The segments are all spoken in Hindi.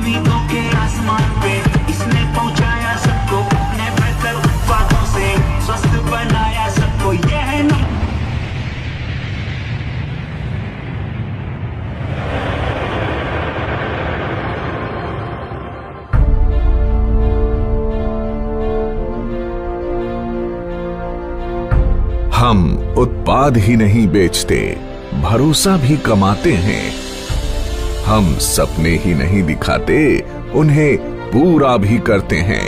उम्मीदों के आसमान पे इसने पहुंचाया सबको अपने बेहतर उत्पादों से, स्वस्थ बनाया सबको। ये है ना हम उत्पाद ही नहीं बेचते, भरोसा भी कमाते हैं। हम सपने ही नहीं दिखाते, उन्हें पूरा भी करते हैं।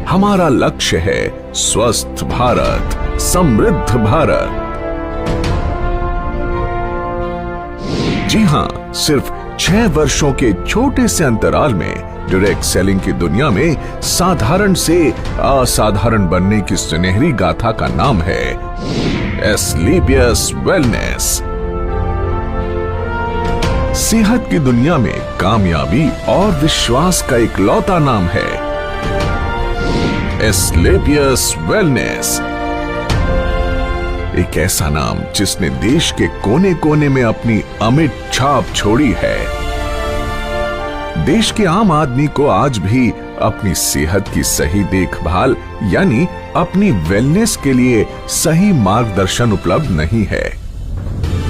हमारा लक्ष्य है स्वस्थ भारत, समृद्ध भारत। जी हां, सिर्फ 6 वर्षों के छोटे से अंतराल में डायरेक्ट सेलिंग की दुनिया में साधारण से असाधारण बनने की सुनहरी गाथा का नाम है एस्क्लेपियस वेलनेस। सेहत की दुनिया में कामयाबी और विश्वास का इकलौता नाम है एस्क्लेपियस वेलनेस। एक ऐसा नाम जिसने देश के कोने कोने में अपनी अमिट छाप छोड़ी है। देश के आम आदमी को आज भी अपनी सेहत की सही देखभाल यानी अपनी वेलनेस के लिए सही मार्गदर्शन उपलब्ध नहीं है।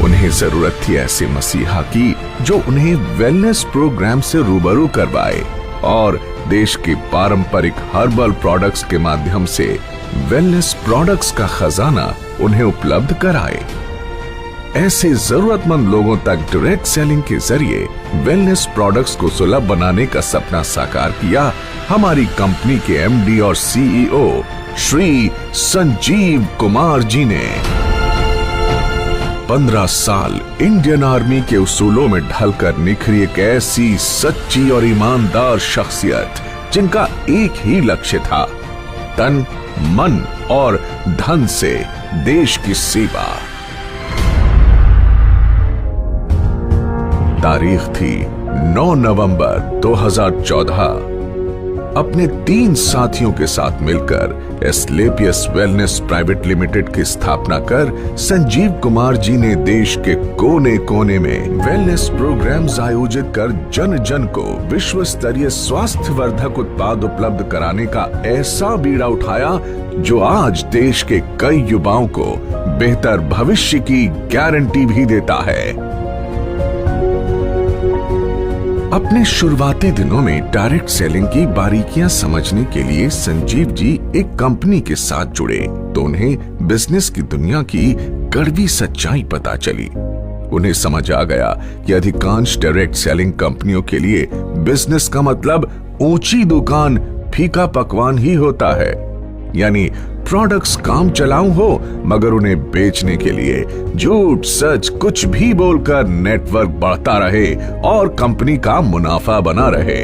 उन्हें जरूरत थी ऐसे मसीहा की जो उन्हें वेलनेस प्रोग्राम से रूबरू करवाए और देश के पारंपरिक हर्बल प्रोडक्ट्स के माध्यम से वेलनेस प्रोडक्ट्स का खजाना उन्हें उपलब्ध कराए। ऐसे जरूरतमंद लोगों तक डायरेक्ट सेलिंग के जरिए वेलनेस प्रोडक्ट्स को सुलभ बनाने का सपना साकार किया हमारी कंपनी के एमडी और सीईओ श्री संजीव कुमार जी ने। 15 साल इंडियन आर्मी के उसूलों में ढलकर निखरी एक ऐसी सच्ची और ईमानदार शख्सियत जिनका एक ही लक्ष्य था, तन मन और धन से देश की सेवा। तारीख थी 9 नवंबर 2014। अपने 3 साथियों के साथ मिलकर एस्क्लेपियस वेलनेस प्राइवेट लिमिटेड की स्थापना कर संजीव कुमार जी ने देश के कोने कोने में वेलनेस प्रोग्राम्स आयोजित कर जन जन को विश्व स्तरीय स्वास्थ्य वर्धक उत्पाद उपलब्ध कराने का ऐसा बीड़ा उठाया जो आज देश के कई युवाओं को बेहतर भविष्य की गारंटी भी देता है। अपने शुरुआती दिनों में डायरेक्ट सेलिंग की बारीकियां समझने के लिए संजीव जी एक कंपनी के साथ जुड़े तो उन्हें बिजनेस की दुनिया की कड़वी सच्चाई पता चली। उन्हें समझ आ गया कि अधिकांश डायरेक्ट सेलिंग कंपनियों के लिए बिजनेस का मतलब ऊंची दुकान फीका पकवान ही होता है, यानी प्रोडक्ट्स काम चलाऊ हो मगर उन्हें बेचने के लिए झूठ सच कुछ भी बोलकर नेटवर्क बढ़ता रहे और कंपनी का मुनाफा बना रहे।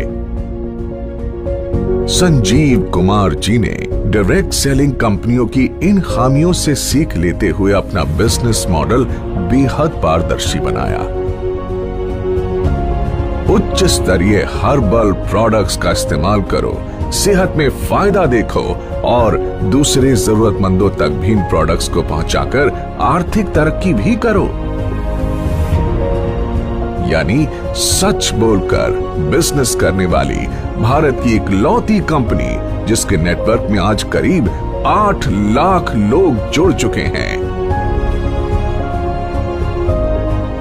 संजीव कुमार जी ने डायरेक्ट सेलिंग कंपनियों की इन खामियों से सीख लेते हुए अपना बिजनेस मॉडल बेहद पारदर्शी बनाया। उच्च स्तरीय हर्बल प्रोडक्ट्स का इस्तेमाल करो, सेहत में फायदा देखो और दूसरे जरूरतमंदों तक भी इन प्रोडक्ट्स को पहुंचाकर आर्थिक तरक्की भी करो। यानी सच बोलकर बिजनेस करने वाली भारत की इकलौती कंपनी जिसके नेटवर्क में आज करीब 8 लाख लोग जुड़ चुके हैं।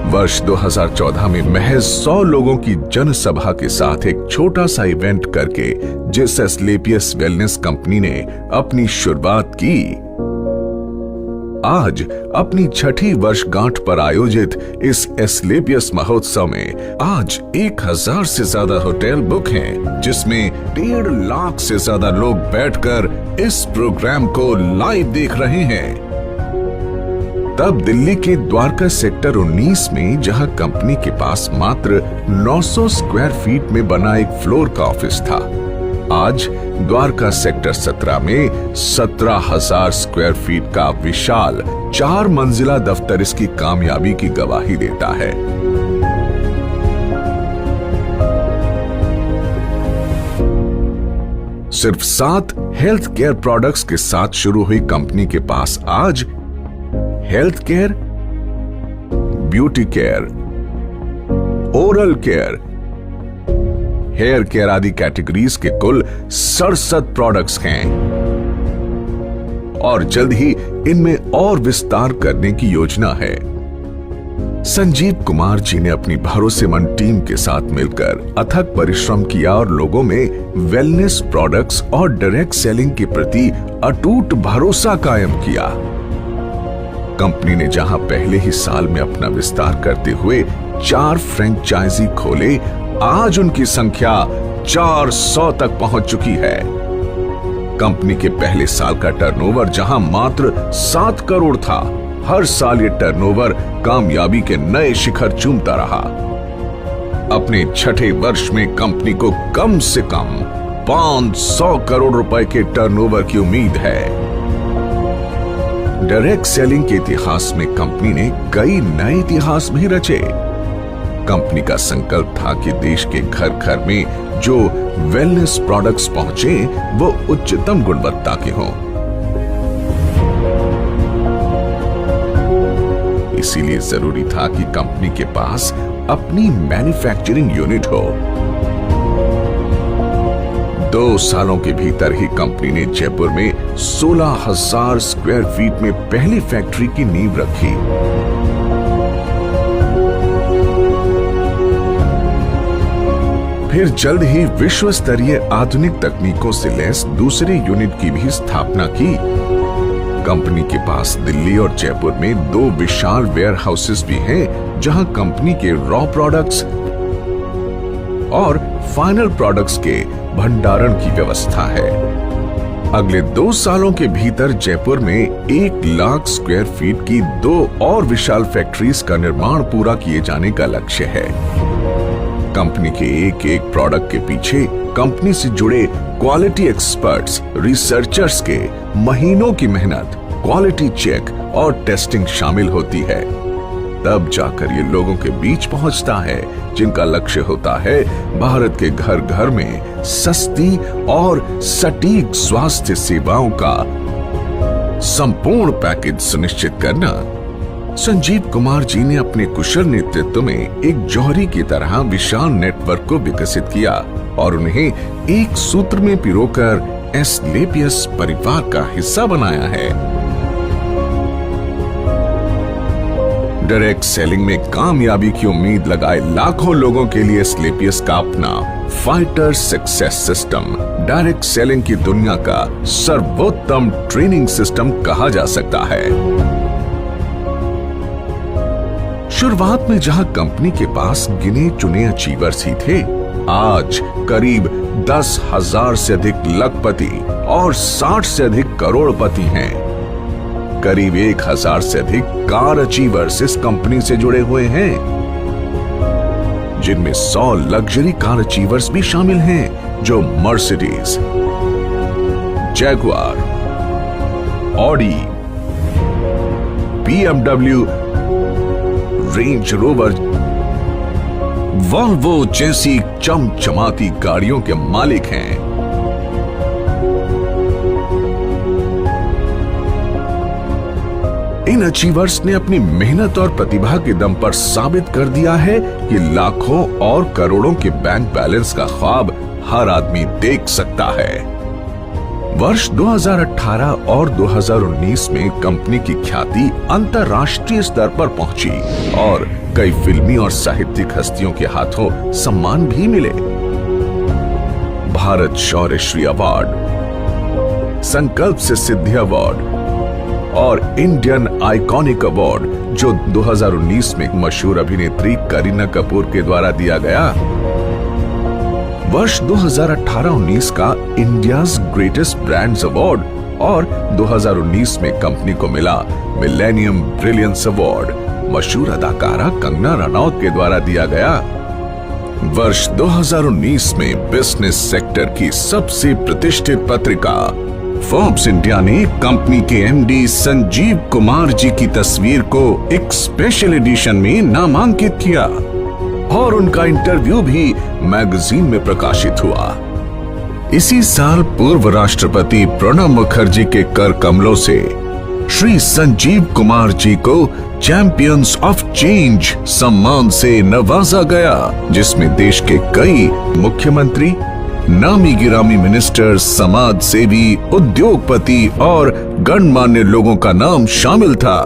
वर्ष 2014 में महज 100 लोगों की जनसभा के साथ एक छोटा सा इवेंट करके जिस एस्क्लेपियस वेलनेस कंपनी ने अपनी शुरुआत की, आज अपनी 6ठी वर्षगांठ पर आयोजित इस एस्क्लेपियस महोत्सव में आज 1000 से ज्यादा होटल बुक हैं, जिसमें 1.5 लाख से ज्यादा लोग बैठकर इस प्रोग्राम को लाइव देख रहे हैं। तब दिल्ली के द्वारका सेक्टर 19 में जहां कंपनी के पास मात्र 900 स्क्वायर फीट में बना एक फ्लोर का ऑफिस था, आज द्वारका सेक्टर 17 में 17,000 स्क्वायर फीट का विशाल 4 मंजिला दफ्तर इसकी कामयाबी की गवाही देता है। सिर्फ 7 हेल्थ केयर प्रोडक्ट्स के साथ शुरू हुई कंपनी के पास आज health care, beauty care, oral care, hair care आदि कैटेगरीज के कुल 67 प्रोडक्ट्स हैं और जल्द ही इनमें और विस्तार करने की योजना है। संजीव कुमार जी ने अपनी भरोसेमंद टीम के साथ मिलकर अथक परिश्रम किया और लोगों में वेलनेस प्रोडक्ट्स और डायरेक्ट सेलिंग के प्रति अटूट भरोसा कायम किया। कंपनी ने जहां पहले ही साल में अपना विस्तार करते हुए 4 फ्रेंचाइजी खोले, आज उनकी संख्या 400 तक पहुंच चुकी है। कंपनी के पहले साल का टर्नओवर जहां मात्र 7 करोड़ था, हर साल ये टर्नओवर कामयाबी के नए शिखर चूमता रहा। अपने छठे वर्ष में कंपनी को कम से कम 500 करोड़ रुपए के टर्नओवर की उम्मीद है। डायरेक्ट सेलिंग के इतिहास में कंपनी ने कई नए इतिहास भी रचे। कंपनी का संकल्प था कि देश के घर घर में जो वेलनेस प्रोडक्ट्स पहुंचे वो उच्चतम गुणवत्ता के हों। इसीलिए जरूरी था कि कंपनी के पास अपनी मैन्युफैक्चरिंग यूनिट हो। 2 सालों के भीतर ही कंपनी ने जयपुर में 16,000 स्क्वायर फीट में पहली फैक्ट्री की नींव रखी। फिर जल्द ही विश्व स्तरीय आधुनिक तकनीकों से लैस दूसरे यूनिट की भी स्थापना की। कंपनी के पास दिल्ली और जयपुर में 2 विशाल वेयर हाउसेस भी हैं, जहां कंपनी के रॉ प्रोडक्ट्स और फाइनल प्रोडक्ट्स के भंडारण की व्यवस्था है। अगले 2 सालों के भीतर जयपुर में 1 लाख स्क्वायर फीट की 2 और विशाल फैक्ट्रीज का निर्माण पूरा किए जाने का लक्ष्य है। कंपनी के एक प्रोडक्ट के पीछे कंपनी से जुड़े क्वालिटी एक्सपर्ट्स, रिसर्चर्स के महीनों की मेहनत, क्वालिटी चेक और टेस्टिंग शामिल होती है। तब जाकर ये लोगों के बीच पहुंचता है, जिनका लक्ष्य होता है भारत के घर घर में सस्ती और सटीक स्वास्थ्य सेवाओं का संपूर्ण पैकेज सुनिश्चित करना। संजीव कुमार जी ने अपने कुशल नेतृत्व में एक जौहरी की तरह विशाल नेटवर्क को विकसित किया और उन्हें एक सूत्र में पिरोकर एस्क्लेपियस परिवार का हिस्सा बनाया है। डायरेक्ट सेलिंग में कामयाबी की उम्मीद लगाए लाखों लोगों के लिए एस्क्लेपियस का अपना fighter success system direct selling की दुनिया का सर्वोत्तम ट्रेनिंग सिस्टम कहा जा सकता है। शुरुआत में जहां कंपनी के पास गिने चुने अचीवर्स ही थे, आज करीब 10,000 से अधिक लखपति और 60 से अधिक करोड़पति हैं। करीब 1,000 से अधिक कार अचीवर्स इस कंपनी से जुड़े हुए हैं, जिनमें 100 लग्जरी कार अचीवर्स भी शामिल हैं, जो Mercedes, Jaguar, Audi, BMW, range rover, Volvo जैसी चमचमाती गाड़ियों के मालिक हैं। इन अचीवर्स ने अपनी मेहनत और प्रतिभा के दम पर साबित कर दिया है कि लाखों और करोड़ों के बैंक बैलेंस का ख्वाब हर आदमी देख सकता है। वर्ष 2018 और 2019 में कंपनी की ख्याति अंतर्राष्ट्रीय स्तर पर पहुंची और कई फिल्मी और साहित्यिक हस्तियों के हाथों सम्मान भी मिले। भारत शौर्य श्री अवार्ड, संकल्प से सिद्धि अवार्ड और इंडियन आइकॉनिक अवार्ड, जो 2019 में मशहूर अभिनेत्री करीना कपूर के द्वारा दिया गया। वर्ष 2018-19 का इंडियाज ग्रेटेस्ट ब्रांड्स अवार्ड और 2019 में कंपनी को मिला मिलेनियम ब्रिलियंस अवार्ड मशहूर अदाकारा कंगना रनौत के द्वारा दिया गया। वर्ष 2019 में बिजनेस सेक्टर की सबसे प्रतिष्ठित पत्रिका फोर्ब्स इंडिया ने कंपनी के एमडी संजीव कुमार जी की तस्वीर को एक स्पेशल एडिशन में नामांकित किया और उनका इंटरव्यू भी मैगजीन में प्रकाशित हुआ। इसी साल पूर्व राष्ट्रपति प्रणब मुखर्जी के कर कमलों से श्री संजीव कुमार जी को चैंपियंस ऑफ चेंज सम्मान से नवाजा गया, जिसमें देश के कई मुख्यमंत्री, नामी गिरामी मिनिस्टर, समाज सेवी, उद्योगपति और गणमान्य लोगों का नाम शामिल था।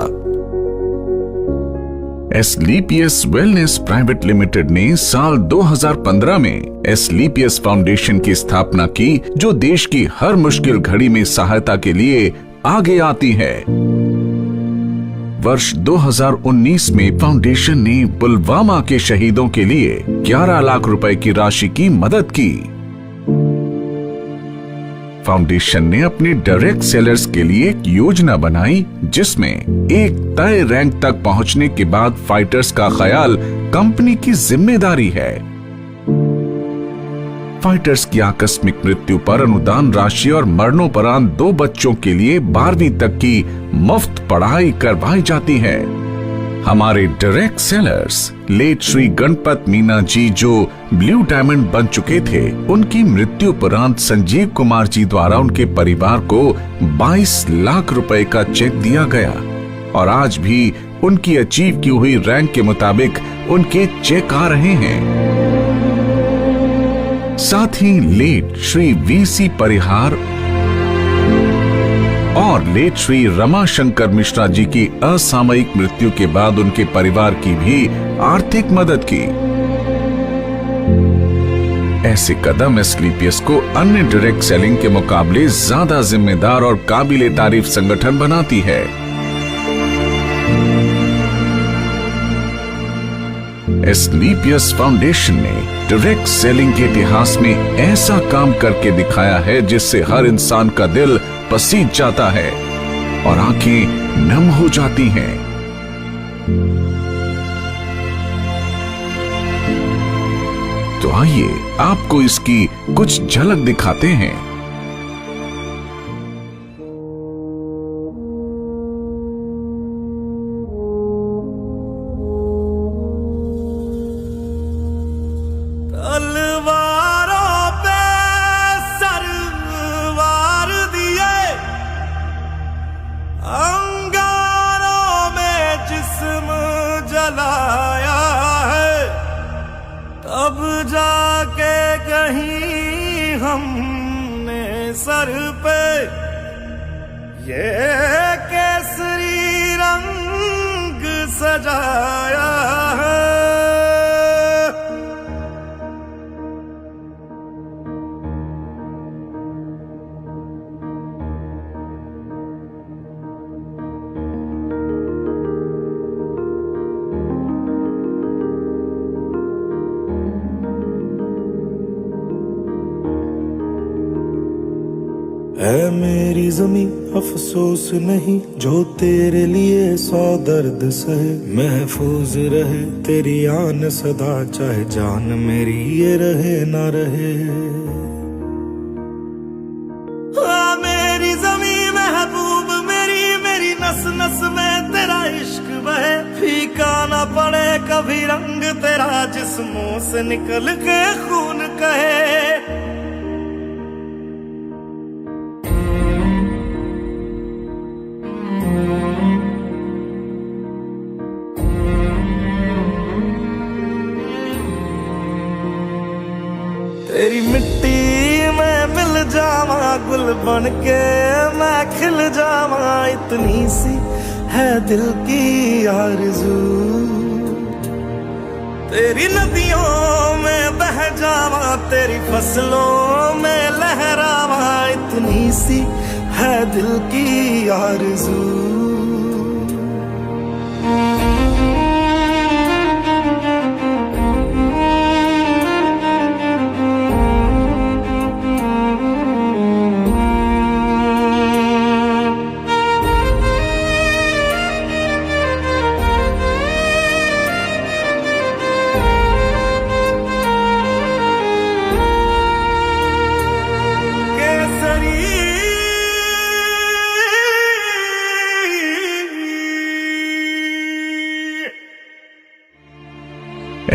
एसलीपीएस वेलनेस प्राइवेट लिमिटेड ने साल 2015 में एसलीपीएस फाउंडेशन की स्थापना की, जो देश की हर मुश्किल घड़ी में सहायता के लिए आगे आती है। वर्ष 2019 में फाउंडेशन ने पुलवामा के शहीदों के लिए 11 लाख रुपए की राशि की मदद की। फाउंडेशन ने अपने डायरेक्ट सेलर्स के लिए एक योजना बनाई, जिसमें एक तय रैंक तक पहुंचने के बाद फाइटर्स का ख्याल कंपनी की जिम्मेदारी है। फाइटर्स की आकस्मिक मृत्यु पर अनुदान राशि और मरणोपरांत 2 बच्चों के लिए 12वीं तक की मुफ्त पढ़ाई करवाई जाती है। हमारे direct sellers late Shri Ganpat Meena ji, जो ब्लू डायमंड बन चुके थे, उनकी मृत्यु उपरांत संजीव कुमार जी द्वारा उनके परिवार को 22 लाख रुपए का चेक दिया गया और आज भी उनकी अचीव की हुई रैंक के मुताबिक उनके चेक आ रहे हैं। साथ ही लेट श्री वीसी परिहार और लेट श्री रमाशंकर मिश्रा जी की असामयिक मृत्यु के बाद उनके परिवार की भी आर्थिक मदद की। ऐसे कदम एसलीपीएस को अन्य डायरेक्ट सेलिंग के मुकाबले ज्यादा जिम्मेदार और काबिले तारीफ संगठन बनाती है। एसलीपीएस फाउंडेशन ने डायरेक्ट सेलिंग के इतिहास में ऐसा काम करके दिखाया है, जिससे हर इंसान का दिल पसीज जाता है और आंखें नम हो जाती हैं। तो आइए आपको इसकी कुछ झलक दिखाते हैं। तलवारों पे सरवार दिए, अंगारों में जिस्म जलाया है, तब जाके कहीं हमने सर पे ये केसरी रंग सजाया है। ऐ मेरी ज़मीं अफसोस नहीं, जो तेरे लिए 100 दर्द सहे, महफूज रहे तेरी आन सदा, चाहे जान मेरी ये रहे ना रहे। मेरी ज़मीं महबूब मेरी, मेरी नस नस में तेरा इश्क बहे, फीका ना पड़े कभी रंग तेरा, जिस्मों से निकल के खून कहे। तेरी मिट्टी में मिल जावा, गुल बन के मैं खिल जावा, इतनी सी है दिल की आरज़ू। तेरी नदियों में बह जावा, तेरी फसलों में लहरावा, इतनी सी है दिल की आरज़ू।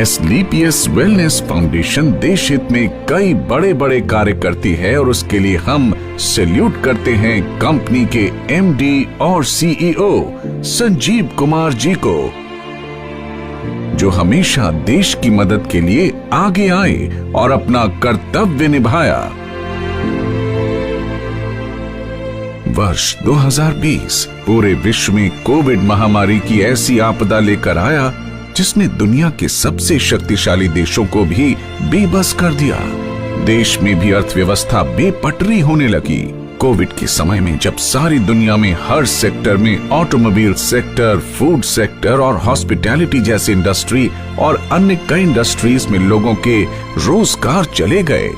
एसलीपीएस वेलनेस फाउंडेशन देश हित में कई बड़े बड़े कार्य करती है और उसके लिए हम सैल्यूट करते हैं कंपनी के एमडी और सीईओ संजीव कुमार जी को, जो हमेशा देश की मदद के लिए आगे आए और अपना कर्तव्य निभाया। वर्ष 2020 पूरे विश्व में कोविड महामारी की ऐसी आपदा लेकर आया जिसने दुनिया के सबसे शक्तिशाली देशों को भी बेबस कर दिया। देश में भी अर्थव्यवस्था बेपटरी होने लगी। कोविड के समय में जब सारी दुनिया में हर सेक्टर में ऑटोमोबाइल सेक्टर, फूड सेक्टर और हॉस्पिटैलिटी जैसे इंडस्ट्री और अन्य कई इंडस्ट्रीज में लोगों के रोजगार चले गए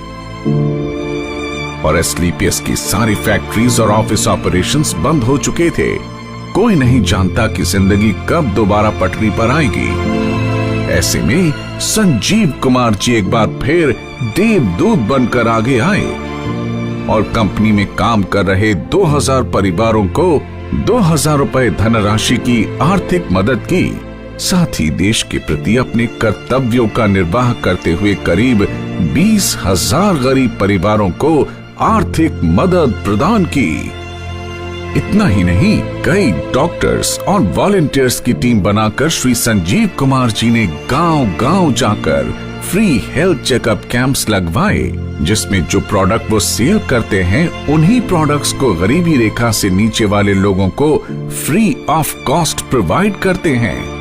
और एसलीपीएस की सारी फैक्ट्रीज और ऑफिस ऑपरेशंस बंद हो चुके थे। कोई नहीं जानता कि जिंदगी कब दोबारा पटरी पर आएगी। ऐसे में संजीव कुमार जी एक बार फिर देवदूत बनकर आगे आए और कंपनी में काम कर रहे 2000 परिवारों को 2000 रुपए धनराशि की आर्थिक मदद की। साथ ही देश के प्रति अपने कर्तव्यों का निर्वाह करते हुए करीब 20,000 गरीब परिवारों को आर्थिक मदद प्रदान की। इतना ही नहीं, कई डॉक्टर्स और वॉलंटियर्स की टीम बनाकर श्री संजीव कुमार जी ने गांव-गांव जाकर फ्री हेल्थ चेकअप कैंप्स लगवाए, जिसमें जो प्रोडक्ट वो सेल करते हैं उन्हीं प्रोडक्ट्स को गरीबी रेखा से नीचे वाले लोगों को फ्री ऑफ कॉस्ट प्रोवाइड करते हैं।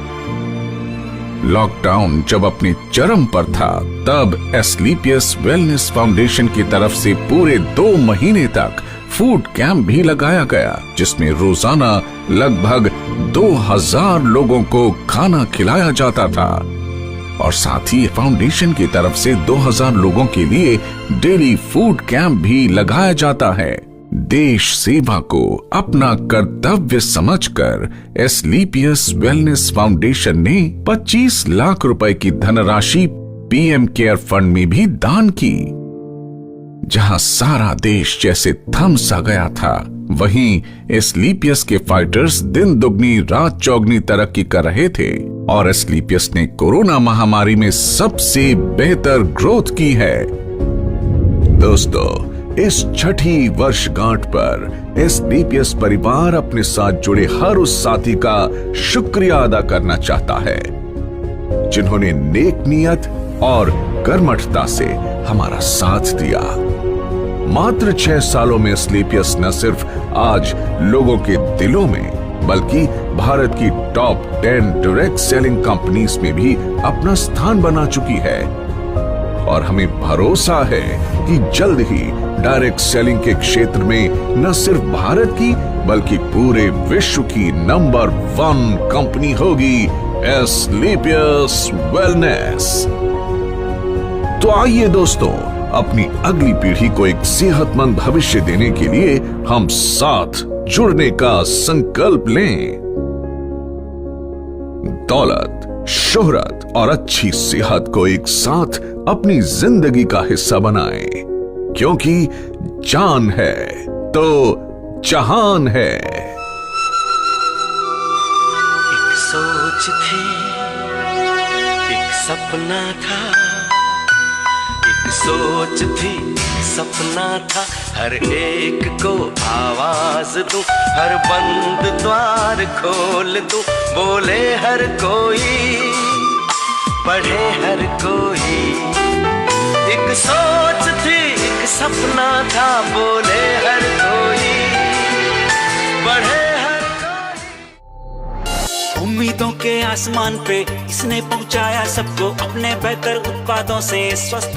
लॉकडाउन जब अपने चरम पर था तब एसलीपीएस वेलनेस फाउंडेशन की तरफ से पूरे 2 महीने तक फूड कैंप भी लगाया गया, जिसमें रोजाना लगभग 2000 लोगों को खाना खिलाया जाता था और साथ ही फाउंडेशन की तरफ से 2000 लोगों के लिए डेली फूड कैंप भी लगाया जाता है। देश सेवा को अपना कर्तव्य समझकर एसलीपीएस वेलनेस फाउंडेशन ने 25 लाख रुपए की धनराशि पीएम केयर फंड में भी दान की। जहां सारा देश जैसे थम सा गया था, वहीं एसलीपीएस के फाइटर्स दिन दुगनी रात चौगनी तरक्की कर रहे थे और एसलीपीएस ने कोरोना महामारी में सबसे बेहतर ग्रोथ की है। दोस्तों, इस छठी वर्षगांठ पर एसलीपीएस परिवार अपने साथ जुड़े हर उस साथी का शुक्रिया अदा करना चाहता है जिन्होंने नेक नियत और कर्मठता से हमारा साथ दिया। मात्र 6 सालों में एसलीपीएस न सिर्फ आज लोगों के दिलों में बल्कि भारत की टॉप 10 डायरेक्ट सेलिंग कंपनीज में भी अपना स्थान बना चुकी है और हमें भरोसा है कि जल्द ही डायरेक्ट सेलिंग के क्षेत्र में न सिर्फ भारत की बल्कि पूरे विश्व की नंबर 1 कंपनी होगी एसलीपीएस वेलनेस। तो आइए दोस्तों, अपनी अगली पीढ़ी को एक सेहतमंद भविष्य देने के लिए हम साथ जुड़ने का संकल्प लें। दौलत, शोहरत और अच्छी सेहत को एक साथ अपनी जिंदगी का हिस्सा बनाएं, क्योंकि जान है तो जहान है। एक सोच थी, एक सपना था, एक सोच थी, सपना था, हर एक को आवाज दूं, हर बंद द्वार खोल दूं, बोले हर कोई, पढ़े हर कोई। एक सोच थी, एक सपना था, बोले हर कोई, पढ़े हर कोई। उम्मीदों के आसमान पे इसने पहुंचाया सबको, अपने बेहतर उत्पादों से स्वस्थ